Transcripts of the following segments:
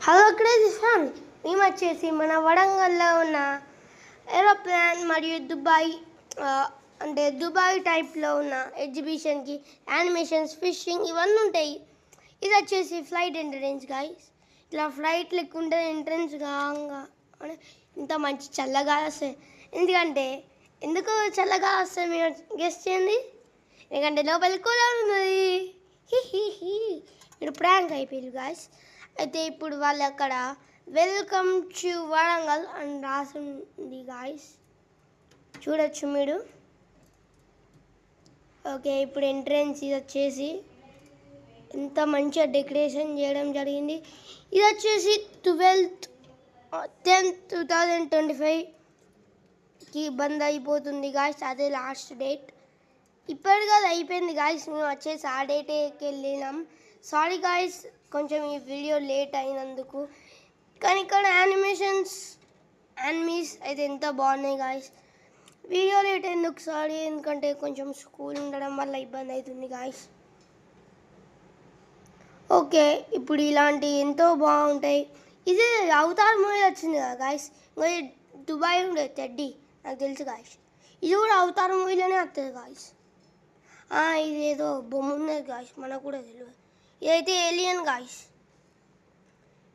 Hello crazy family, మేము వచ్చేసి మన వరంగల్లో ఉన్న ఏరోప్లేన్ మరియు దుబాయ్ అంటే దుబాయ్ టైప్లో ఉన్న ఎగ్జిబిషన్కి యానిమేషన్స్, ఫిషింగ్ ఇవన్నీ ఉంటాయి. ఇది వచ్చేసి ఫ్లైట్ ఎంట్రన్స్ గైస్. ఇట్లా ఫ్లైట్ లెక్క ఉంటుంది ఎంట్రన్స్ కాగా ఇంత మంచి చల్లగా వస్తాయి. ఎందుకు చల్లగా వస్తాయి మీరు గెస్ట్ చేయండి. ఎందుకంటే లోపల కూలర్ ఉన్నది. ఇప్పుడు ప్రాంక్ అయిపోయింది గాయస్. అయితే ఇప్పుడు వాళ్ళు అక్కడ వెల్కమ్ టు వరంగల్ అని రాసింది గాయస్, చూడొచ్చు మీరు. ఓకే, ఇప్పుడు ఎంట్రన్స్ ఇది వచ్చేసి ఎంత మంచిగా డెకరేషన్ చేయడం జరిగింది. ఇది వచ్చేసి 12/10/2025కి బంద్ అయిపోతుంది గాయస్. అదే లాస్ట్ డేట్. ఇప్పటికి అది అయిపోయింది గాయస్. మేము వచ్చేసి ఆ డేట్కి వెళ్ళినాం. సారీ గాయస్, కొంచెం ఈ వీడియో లేట్ అయినందుకు. కానీ ఇక్కడ యానిమీస్ అయితే ఎంత బాగున్నాయి గాయస్. వీడియో లేట్ అయింది సారీ, ఎందుకంటే కొంచెం స్కూల్ ఉండడం వల్ల ఇబ్బంది అవుతుంది గాయస్. ఓకే, ఇప్పుడు ఇలాంటి ఎంతో బాగుంటాయి. ఇది అవతార్ మూవీ వచ్చింది కదా గాయస్. ఇంకా దుబాయ్ ఉండే టెడ్డీ నాకు తెలుసు గాయస్. ఇది కూడా అవతార్ మూవీలోనే వస్తుంది గాయస్. ఇది ఏదో బొమ్మ ఉన్నది గాయస్, మనకు కూడా తెలియదు. ఇదైతే ఏలియన్ గాయస్.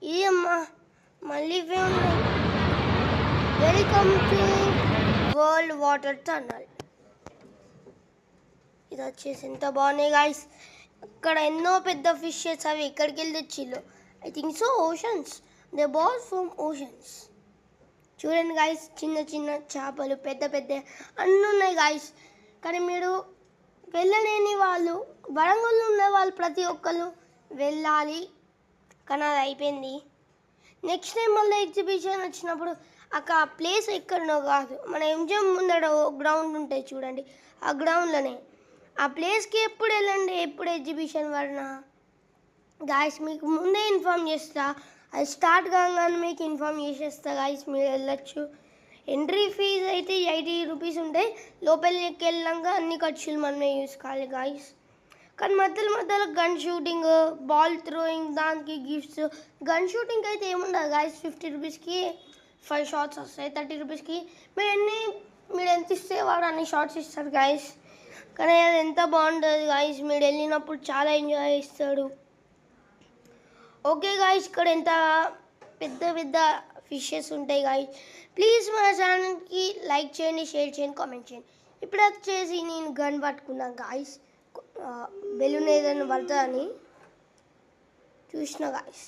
ఇది మళ్ళీ welcome to world water tunnel. ఇది వచ్చేసి ఎంత బాగున్నాయి గాయస్. ఇక్కడ ఎన్నో పెద్ద ఫిషెస్ అవి ఎక్కడికి వెళ్ళి తెచ్చిళ్ళు. I think so oceans, they ball from oceans. చూడండి గాయస్, చిన్న చిన్న చేపలు, పెద్ద పెద్ద అన్నీ ఉన్నాయి గాయస్. కానీ మీరు వెళ్ళలేని వాళ్ళు, వరంగల్లో ఉన్న వాళ్ళు ప్రతి ఒక్కరు వెళ్ళాలి. కానీ అది అయిపోయింది. నెక్స్ట్ టైం మళ్ళీ ఎగ్జిబిషన్ వచ్చినప్పుడు అక్కడ ప్లేస్ ఎక్కడనో కాదు, మన ఎంజిఎం ముందర గ్రౌండ్ ఉంటుంది చూడండి, ఆ గ్రౌండ్లోనే. ఆ ప్లేస్కి ఎప్పుడు వెళ్ళండి, ఎప్పుడు ఎగ్జిబిషన్ వలన గాయస్ మీకు ముందే ఇన్ఫామ్ చేస్తా. అది స్టార్ట్ కాగానే మీకు ఇన్ఫామ్ చేసేస్తా గాయస్, మీరు వెళ్ళొచ్చు. ఎంట్రీ ఫీజు అయితే 80 రూపీస్ ఉంటాయి. లోపలికి వెళ్ళాక అన్ని ఖర్చులు మనమే చూసుకోవాలి గాయస్. కానీ మధ్యలో గన్ షూటింగ్, బాల్ థ్రోయింగ్, దానికి గిఫ్ట్స్. గన్ షూటింగ్ అయితే ఏముండదు గాయస్, 50 రూపీస్కి 5 షాట్స్ వస్తాయి. 30 రూపీస్కి మీరు ఎంత ఇస్తే వాడు అన్ని షాట్స్ ఇస్తారు గాయస్. కానీ అది ఎంత బాగుంటుంది గాయస్, మీరు వెళ్ళినప్పుడు చాలా ఎంజాయ్ చేస్తాడు. ఓకే గాయస్, ఇక్కడ ఎంత పెద్ద పెద్ద ఫిషెస్ ఉంటాయి గాయస్. ప్లీజ్ మన ఛానల్కి లైక్ చేయండి, షేర్ చేయండి, కామెంట్ చేయండి. ఇప్పుడు వచ్చేసి నేను గన్ పట్టుకున్నాను గాయస్, బెలూన్ ఏదైనా పడుతుందని చూసిన గాయస్.